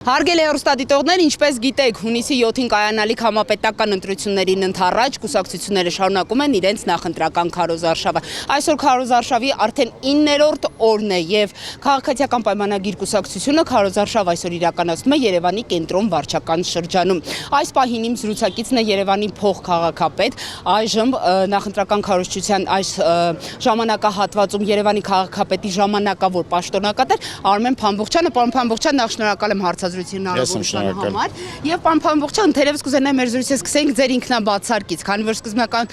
Հարգելի հեռուստադիտողներ, ինչպես գիտեք, հունիսի 7-ին կայանալիք համապետական ընտրություններին ընդառաջ կուսակցությունները շարունակում են իրենց նախընտրական քարոզարշավը։ Այսօր քարոզարշավի արդեն 9-րդ օրն է եւ քաղաքացիական պայմանագիր կուսակցությունը քարոզարշավ այսօր իրականացնում է Երևանի կենտրոն վարչական շրջանում։ Այս պահին իմ զրուցակիցն է Երևանի փոխքաղաքապետ, այժմ նախընտրական քարոզչության այս ժամանակահատվածում Երևանի քաղաքապետի ժամանակավոր պաշտոնակատար Արմեն Փամբոխչյանը։ Պարոն Փամբոխչյան, նախ շնորհակալ եմ հարցազրույցի հնարավորության համար։ Եվ պարոն Փամբոխչյան, թերևս կուզենայի մեր զրույցը սկսենք ձեր ինքնաբացարկից, քանի որ սկզբնական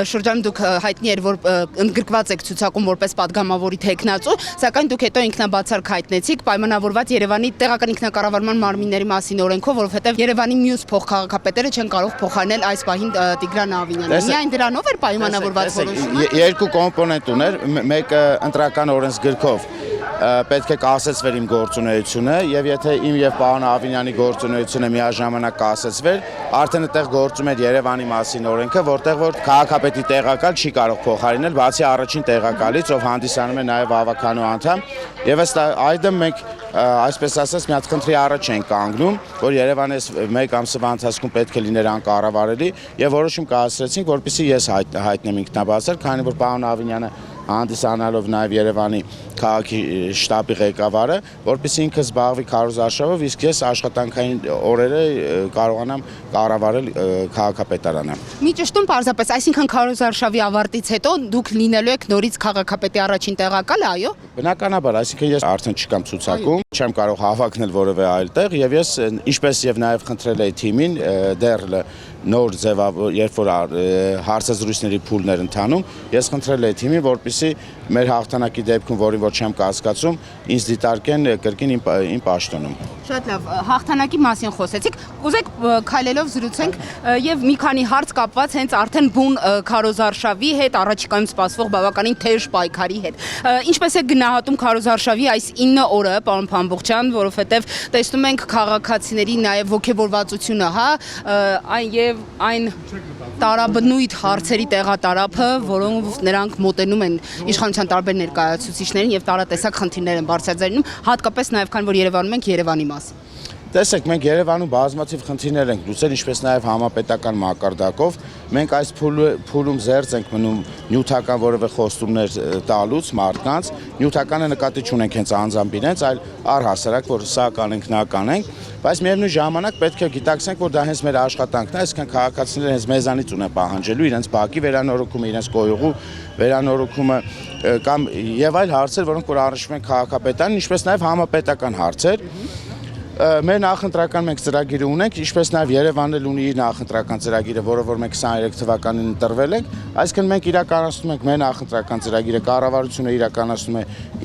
շրջանում դուք հայտնի էր, որ ընդգրկված եք ցուցակում որպես падգամավորի թեկնածու, սակայն դուք հետո ինքնաբացարկ հայտնեցիք պայմանավորված Երևանի տեղական ինքնակառավարման մարմինների մասին օրենքով, որովհետև Երևանի մյուս փոխքաղաքապետերը չեն կարող փոխարինել այս պահին Տիգրան Ավինյանին։ Միայն դրանով էր պայմանավորված որոշումը։ Երկու կոմպոնենտ ուներ, մեկը ընտրական օրենսգրքով պետք է կասեցվեր իմ գործունեությունը, եւ եթե իմ եւ պարոն Ավինյանի գործունեությունը միաժամանակ կասեցվեր, արդեն այդտեղ գործում էր Երևանի մասին օրենքը, որտեղ որ քաղաքապետի տեղակալ չի կարող փոխարինել, բացի առաջին տեղակալից, ով հանդիսանում է նաեւ ավականու անդամ, եւ ըստ այդմ մենք այսպես ասած մի հատ խնդրի առաջ ենք կանգնում, որ Երևանը 1 ամսվա ընթացքում պետք է լիներ անկառավարելի եւ որոշում կայացրեցինք, որպեսզի ես հայտնեմ ինքնաբացար, քանի որ պարոն Ավինյանը հանդիսանալով նաև Երևանի քաղաքի շտաբի ղեկավարը, որպեսզի ինքը զբաղվի քարոզարշավով, իսկ ես աշխատանքային օրերը կարողանամ կառավարել քաղաքապետարանը։ Մի ճշտում պարզապես, այսինքն քարոզարշավի ավարտից հետո դուք լինելու եք նորից քաղաքապետի առաջին տեղակալը, այո։ Բնականաբար, այսինքն ես արդեն չկամ ցուցակում, չեմ կարող հավակնել որևէ այլ տեղ եւ ես ինչպես եւ նաեւ խնդրել էի թիմին դեռ նոր ձևով, երբ որ հարցազրույցների փուլներ ընթանում, ես խնդրել էի թիմին, որպեսզի մեր հաղթանակի դեպքում, որին որ չեմ կասկածում, ինձ դիտարկեն կրկին իմ պաշտոնում։ Շատ լավ, հաղթանակի մասին խոսեցիք, ուզեք քայլելով զրուցենք եւ մի քանի հարց կապված հենց արդեն բուն քարոզարշավի հետ, առաջիկայում սպասվող բավականին թեժ պայքարի հետ։ Ինչպես է գնահատում քարոզարշավի այս 9 օրը, պարոն Փամբոխչյան, որովհետեւ տեսնում ենք քաղաքացիների նաեւ ողջավորվածությունը, հա, այն տարաբնույթ հարցերի տեղատարափը, որոնց նրանք մոտենում են իշխանության տարբեր ներկայացուցիչներին եւ տարատեսակ խնդիրներ են բարձրաձայնում, հատկապես նաեւ քան որ Երևանում ենք Երևանի մասին։ Տեսեք, մենք Երևանում բազմաթիվ խնդիրներ ենք լուծել, ինչպես նաև համապետական մակարդակով։ Մենք այս փուլում զերծ ենք մնում նյութական որևէ խոստումներ տալուց մարդկանց, նյութականը նկատի չունենք հենց անձամբ իրենց, այլ առհասարակ, որ սա կանենք, նա կանենք, բայց միևնույն ժամանակ պետք է գիտակցենք, որ դա հենց մեր աշխատանքն է, այսինքն քաղաքացիները հենց մեզանից ունեն պահանջելու իրենց բակի վերանորոգումը, իրենց գոյուղու վերանորոգումը կամ եւ այլ հարցեր, որոնք որ առնչվում են քաղաքապետարին, ինչպես նաև համապետական հարցեր։ Մեր նախընտրական մենք ծրագիրը ունենք, ինչպես նաև Երևանն էլ ունի իր նախընտրական ծրագիրը, որը որ մենք 23 թվականին ընտրվել ենք, այսինքն մենք իրականացնում ենք մեր նախընտրական ծրագիրը, կառավարությունը իրականացնում է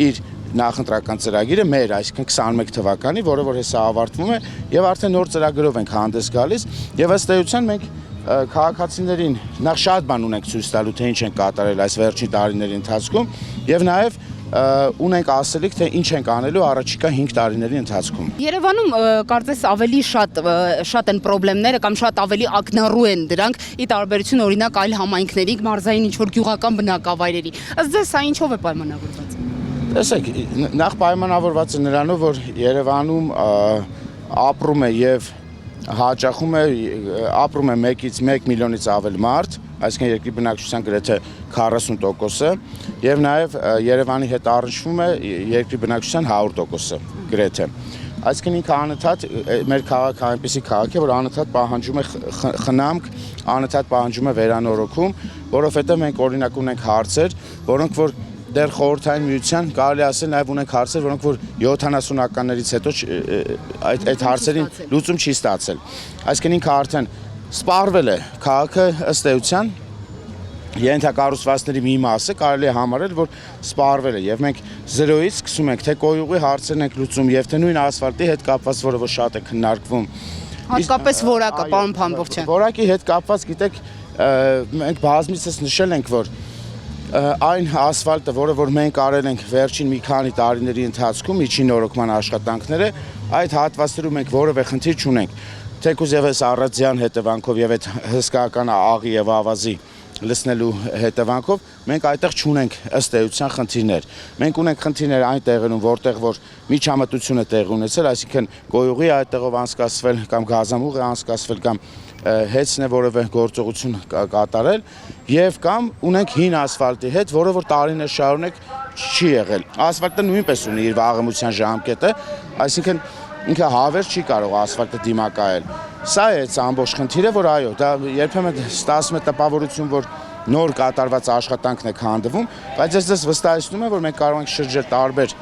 իր նախընտրական ծրագիրը մեր, այսինքն 21 թվականի, որը որ հեսա ավարտվում է եւ արդեն նոր ծրագրով ենք հանդես գալիս եւ ըստ էության մենք քաղաքացիներին նախ շատ բան ունենք ցույց տալու, թե ինչ են կատարել այս վերջին տարիների ընթացքում եւ նաեւ ունենք ասելիք, թե ինչ ենք անելու առաջիկա 5 տարիների ընթացքում։ Երևանում կարծես ավելի շատ են խնդիրները կամ շատ ավելի ակնառու են դրանք ի տարբերություն օրինակ այլ համայնքների, մարզային ինչ-որ գյուղական բնակավայրերի։ Ըստ ձեզ սա ինչով է պայմանավորված։ Տեսեք, նախ պայմանավորված է նրանով, որ Երևանում ապրում է եւ հաճախում է ապրում է 1-ից 1 միլիոնից ավել մարդ, այսինքն երկրի բնակչության գրեթե 40%-ը եւ նաեւ Երևանի հետ առնչվում է երկրի բնակչության 100%-ը գրեթե։ Այսինքն ինքը անընդհատ մեր քաղաքը այնպեսի քաղաք է, որ անընդհատ պահանջում է խնամք, անընդհատ պահանջում է վերանորոգում, որովհետեւ մենք օրինակ ունենք հարցեր, որոնք որ դեռ խորհրդային միության կարելի ասել նաև ունենք հարցեր, որոնք որ 70-ականներից հետո այդ հարցերին լուծում չի ստացել։ Այսինքն ինքը արդեն սպառվել է քաղաքը ըստ էության ենթակառուցվածքների մի մասը կարելի է համարել, որ սպառվել է եւ մենք 0-ից սկսում ենք թե կոյուղի հարցերն ենք լուծում եւ թե նույն ասֆալտի հետ կապված, որը որ շատ է քննարկվում։ Հատկապես որակը, պարոն Փամբոխչյան։ Որակի հետ կապված, գիտեք, մենք բազմիցս նշել ենք, որ այն ասֆալտը, որը որ մենք արել ենք վերջին մի քանի տարիների ընթացքում միջին նորոգման աշխատանքները, այդ հատվածներում մենք որևէ խնդիր չունենք։ Թեկուզ եւ այս առածյան հետևանքով եւ այդ հսկական աղի եւ ավազի լցնելու հետևանքով մենք այդտեղ չունենք ըստ էության խնդիրներ։ Մենք ունենք խնդիրներ այն տեղերում, որտեղ որ միջամտություն է տեղի ունեցել, այսինքն գոյուղի այդտեղով անցկացվել կամ գազամուղ է անցկացվել կամ հեծն է որևէ գործողություն կատարել եւ կամ ունենք հին ասֆալտի հետ, որը որ տարիներ շարունակ չի եղել։ Ասֆալտը նույնպես ունի իր վաղեմության ժամկետը, այսինքն ինքը հավերժ չի կարող ասֆալտը դիմակայել։ Սա է այս ամբողջ խնդիրը, որ այո, դա երբեմն ստացվում է տպավորություն, որ նոր կատարված աշխատանքն է քանդվում, բայց ես վստահեցնում եմ, որ մենք կարող ենք շրջել տարբեր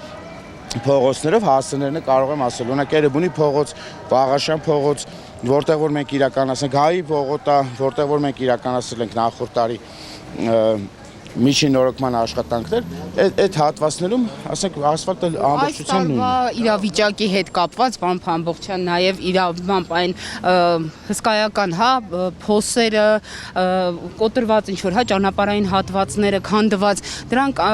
փողոցներով, հասցեներն կարող եմ ասել, օրինակ Երևանի փողոց, Վաղաշան փողոց, որտեղ որ մենք իրականացնենք Գայի փողոտա, որտեղ որ մենք իրականացրել ենք նախորդ տարի միջին նորոգման աշխատանքներ, այդ հատվածներում, ասենք, ասֆալտը ամբողջությամբ նույնն է։ Այս տարվա իրավիճակի հետ կապված, պարոն Փամբոխյան, նաև իրավամբ այն հսկայական, փոսերը, կոտրված ինչ-որ, ճանապարհային հատվածները, քանդված, դրանք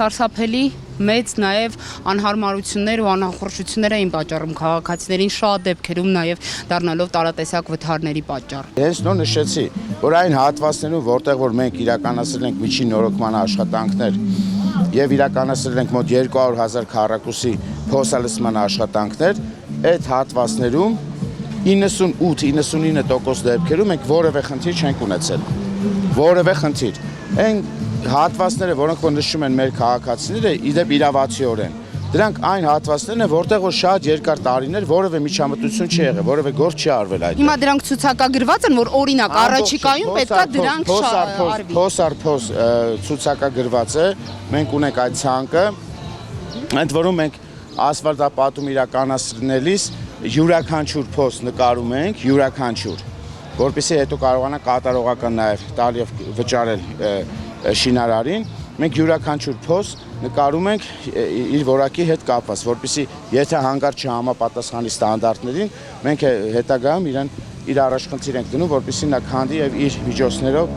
սարսափելի մեծ նաև անհարմարություններ ու անախորժություններ էին պատճառում քաղաքացիներին, շատ դեպքերում նաև դառնալով տարատեսակ վթարների պատճառ։ Հենց նոր նշեցի, որ այն հատվածներում, որտեղ որ մենք իրականացրել ենք միջին նորոգման աշխատանքներ եւ իրականացրել ենք մոտ 200,000 քառակուսի փոսալցման աշխատանքներ, այդ հատվածներում 98-99% դեպքերում մենք որևէ խնդիր չենք ունեցել։ Որևէ խնդիր։ Այն հատվածները, որոնք որ նշում են մեր քաղաքացիները, իդեպ իրավացիորեն, դրանք այն հատվածներն են, որտեղ որ շատ երկար տարիներ որևէ միջամտություն չի եղել, որևէ գործ չի արվել այդտեղ։ Հիմա դրանք ցուցակագրված են, որ օրինակ առաջիկայում պետքա դրանք արվի։ Փոս ցուցակագրված է, մենք ունենք այդ ցանկը, ընդ որում մենք ասֆալտապատում իրականացնելիս յուրաքանչյուր փոս նկարում ենք, յուրաքանչյուր, որպեսզի հետո կարողանանք կատարողական նաև տալ եւ վճարել շինարարին, մենք յուրաքանչյուր փոս նկարում ենք իր որակի հետ կապված, որպեսզի եթե հանկարծ չհամապատասխանի ստանդարտներին, մենք հետագայում իր առաջ խնդիր ենք դնում, որպեսզի նա քանդի եւ իր միջոցներով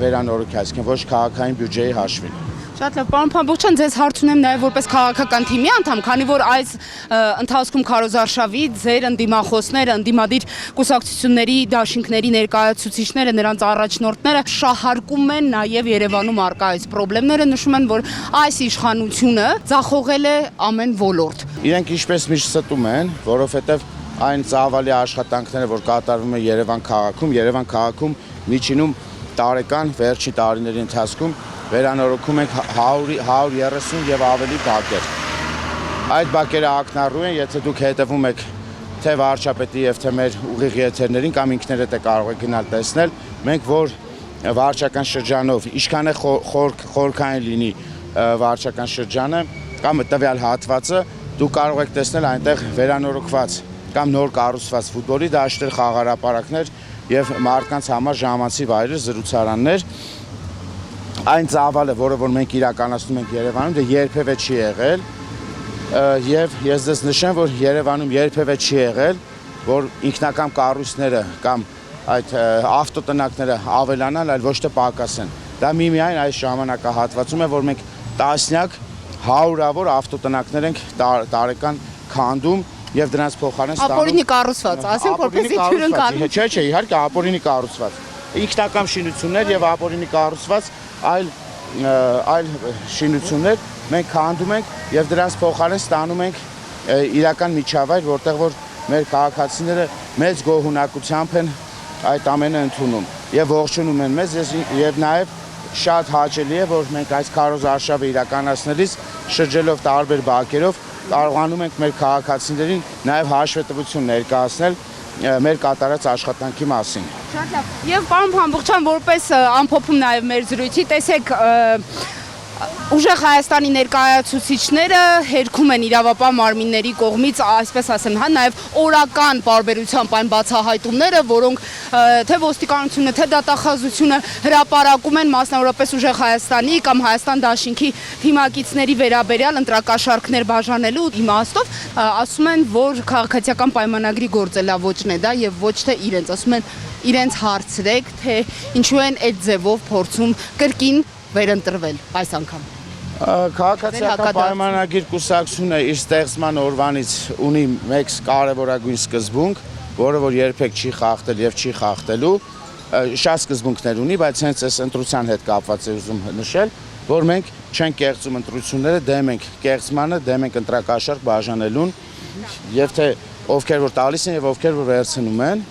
վերանորոգի, այսինքն ոչ քաղաքային բյուջեի հաշվին։ Շատ լավ, պարոն Փամբոխյան, ձեզ հարց ունեմ նաև որպես քաղաքական թիմի անդամ, քանի որ այս ընթացքում քարոզարշավի ձեր ընդդիմախոսները, ընդդիմադիր կուսակցությունների, դաշինքների ներկայացուցիչները, նրանց առաջնորդները շահարկում են նաև Երևանում առկա այս խնդիրները, նշում են, որ այս իշխանությունը ձախողել է ամեն ոլորտ։ Իրենք ինչպես միշտ ստում են, որովհետև այն ծավալի աշխատանքները, որ կատարվում է Երևան քաղաքում միջինում տարեկան վերջի տարիների ընթացքում վերանորոգում ենք 130 եւ ավելի բակեր։ Այդ բակերը ակնառու են, եթե դուք հետևում եք թե վարչապետի եւ թե մեր ուղիղ եթերներին կամ ինքներդ կարող եք գնալ տեսնել, մենք որ վարչական շրջանով ինչքան է խորքային լինի վարչական շրջանը կամ տվյալ հատվածը, դուք կարող եք տեսնել այնտեղ վերանորոգված կամ նոր կառուցված ֆուտբոլի դաշտեր, խաղարապարակներ եւ մարդկանց համար ժամանցի վայրեր, զրուցարաններ։ Այն ծավալը, որը որ մենք իրականացնում ենք Երևանում, դա երբևէ չի եղել եւ ես դες նշեմ, որ Երևանում երբևէ չի եղել, որ ինքնական կառույցները կամ այդ ավտոտնակները ավելանան, այլ ոչ թե պակասեն։ Դա միայն այս ժամանակահատվածում է, որ մենք տասնյակ հարյուրավոր ավտոտնակներ ենք տարեկան քանդում եւ դրանց փոխարեն ստանում ապօրինի կառուցված, ասենք որպեսզի հյուրընկալի։ Չէ, իհարկե ապօրինի կառուցված։ Ինքնական շինություններ եւ ապօրինի կառուցված այլ շինություններ մենք քանդում ենք եւ դրանց փոխարեն ստանում ենք իրական միջավայր, որտեղ որ մեր քաղաքացիները մեծ գոհունակությամբ են այդ ամենը ընդունում եւ ողջունում են մեզ եւ նաեւ շատ հաճելի է, որ մենք այս քարոզարշավը իրականացնելիս շրջելով տարբեր բակերով կարողանում ենք մեր քաղաքացիներին նաեւ հաշվետվություն ներկայացնել մեր կատարած աշխատանքի մասին։ Շատ լավ։ Եվ պարոն Փամբոխյան, որպես ամփոփում նաև մեր զրույցի, տեսեք, ուժեղ Հայաստանի ներկայացուցիչները հերքում են իրավապահ մարմինների կողմից, այսպես ասեմ, նաև օրական պարբերությամբ այն բացահայտումները, որոնք թե ոստիկանությունը, թե դատախազությունը հրապարակում են մասնավորապես ուժեղ Հայաստանի կամ Հայաստան դաշինքի թիմակիցների վերաբերյալ ընտրակաշառքներ բաժանելու իմաստով, ասում են, որ քաղաքացիական պայմանագրի գործելավոճն է դա եւ ոչ թե իրենց, ասում են իրենց հարցրեք, թե ինչու են այդ ձևով փորձում կրկին վերընտրվել այս անգամ։ Քաղաքացիական պայմանագիր կուսակցությունը իր ստեղծման օրվանից ունի մեկ կարևորագույն սկզբունք, որը որ երբեք չի խախտել եւ չի խախտելու, շատ սկզբունքներ ունի, բայց հենց այս ընտրության հետ կապված է ուզում նշել, որ մենք չենք կեղծում ընտրությունները, դեմ ենք կեղծմանը, դեմ ենք ընտրակաշառք բաժանելուն, եւ թե ովքեր որ տալիս են եւ ովքեր որ վերցնում են,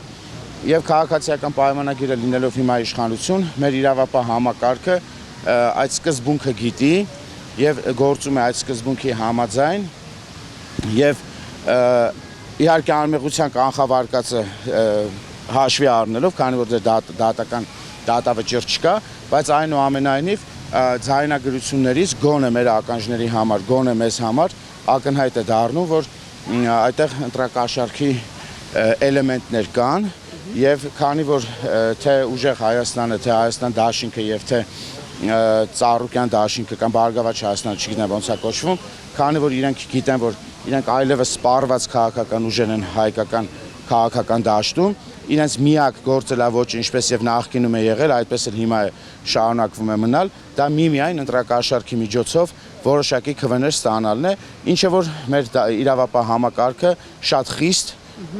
եւ քաղաքացիական պայմանագիրը լինելով հիմա իշխանություն, մեր իրավապահ համակարգը այդ սկզբունքը գիտի եւ գործում է այդ սկզբունքի համաձայն եւ իհարկե անմեղության կանխավարկածը հաշվի առնելով, քանի որ դատական դատավճիռ չկա, բայց այնուամենայնիվ ձայնագրություններից գոնե մեր ականջների համար, գոնե մեզ համար ակնհայտ է դառնում, որ այդտեղ ընտրակաշառքի էլեմենտներ կան եւ քանի որ թե ուժեղ Հայաստանը, թե Հայաստան դաշինքը եւ թե Ծառուկյան դաշինքը կամ Բարգավաճ Հայաստանը, չգիտեմ ոնց է կոչվում, քանի որ իրենք գիտեն, որ իրենք այլևս սպառված քաղաքական ուժեր են հայկական քաղաքական դաշտում, իրենց միակ գործելավոճը ինչպես եւ նախկինում է եղել, այդպես էլ հիմա շարունակվում է մնալ, դա միայն ընտրակաշառքի միջոցով որոշակի քվեներ ստանալն է, ինչը որ մեր իրավապահ համակարգը շատ խիստ,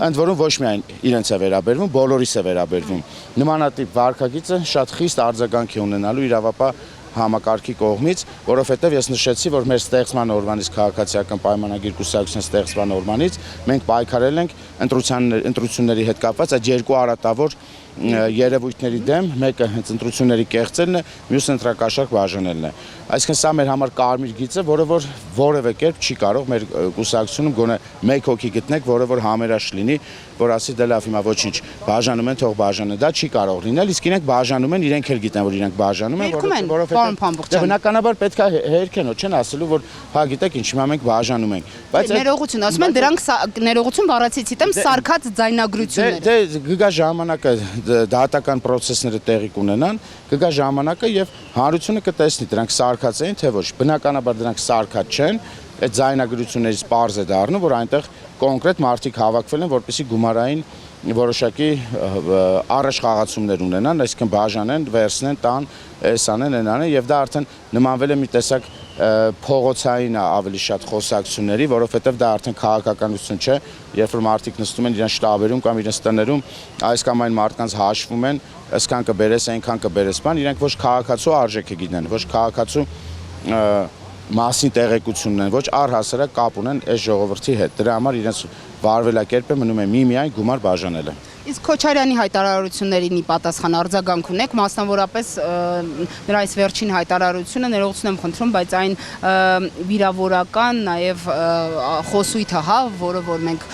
ընդ որում ոչ միայն իրենց է վերաբերվում, բոլորիս է վերաբերվում։ Նմանատիպ վարքագիծը շատ խիստ արձագանք է ունենալու իրավապահ համակարգի կողմից, որովհետև ես նշեցի, որ մեր ստեղծման օրվանից քաղաքացիական պայմանագիր կուսակցության ստեղծման օրվանից մենք պայքարել ենք ընտրությունների հետ կապված այդ երկու արատավոր երևույթների դեմ, մեկը հենց ընտրությունների կեղծելն է, մյուսը ընտրակաշառք բաժանելն է։ Այսինքն սա մեր համար կարմիր գիծ է, որը որ որևէ կերպ չի կարող մեր կուսակցությունում գոնե մեկ հոգի գտնեք, որը որ համերաշխ լինի, որ ասի դե լավ հիմա ոչինչ, բաժանում են, թող բաժանեն, դա չի կարող լինել, իսկ իրենք բաժանում են, իրենք էլ գիտեն, որ իրենք բաժանում են, որովհետև բնականաբար պետք է հերքեն, չեն ասելու, որ հա գիտեք ինչ, հիմա մենք բաժանում ենք։ Բայց ներողություն, ասում են դրանք ներողություն բառացիցի տեմ սարքած ձայնագրությունները։ Դե կգա ժամանակը դատական process-ները տեղի կունենան, կգա ժամանակը եւ հանրությունը կտեսնի դրանք սարքած էին թե ոչ։ Բնականաբար դրանք սարքած չեն, այդ ձայնագրություններից պարզ է դառնում, որ այնտեղ կոնկրետ մարդիկ հավաքվել են, որպեսզի գումարային որոշակի առաջխաղացումներ ունենան, այսինքն բաժանեն, վերցնեն, տան, այս անեն, այն անեն եւ դա արդեն նմանվել է մի տեսակ փողոցային ավելի շատ խոսակցությունների, որովհետև դա արդեն քաղաքականություն չէ, երբ որ մարդիկ նստում են իրենց շտաբերում կամ իրենց տներում, այս կամ այն մարդկանց հաշվում են, այսքան կբերես, այնքան կբերես, բան, իրենք ոչ քաղաքացու արժեքը գիտեն, ոչ քաղաքացու մասին տեղեկություն ունեն, ոչ առհասարակ կապ ունեն այս ժողովրդի հետ։ Դրա համար իրենց վարվելակերպը մնում է միայն գումար բաժանելը։ Իսկ Քոչարյանի հայտարարություններին ի պատասխան արձագանք ունեք, մասնավորապես նրա այս վերջին հայտարարությունը ներողություն եմ խնդրում, բայց այն վիրավորական, նաև խոսույթը, հա, որը որ մենք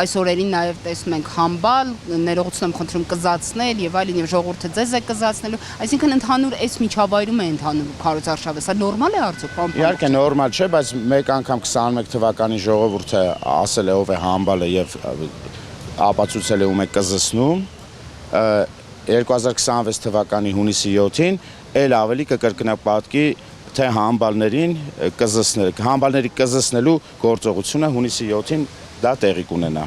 այս օրերին նաև տեսնում ենք համբալ, ներողություն եմ խնդրում կզացնել եւ այլն եւ ժողովուրդը ձեզ է կզացնելու, այսինքն ընդհանուր այս միջավայրում է ընթանում քարոզարշավը, սա նորմալ է արդյոք, պարոն։ Իհարկե նորմալ չէ, բայց մեկ անգամ 21 թվականի ժողովուրդը ասել է ով է համբալը եւ ապացուցել է ում է կզսնում 2026 թվականի հունիսի 7-ին էլ ավելի կկրկնապատկի թե համբալների կզսնելու գործողությունը հունիսի 7-ին դա տեղի կունենա։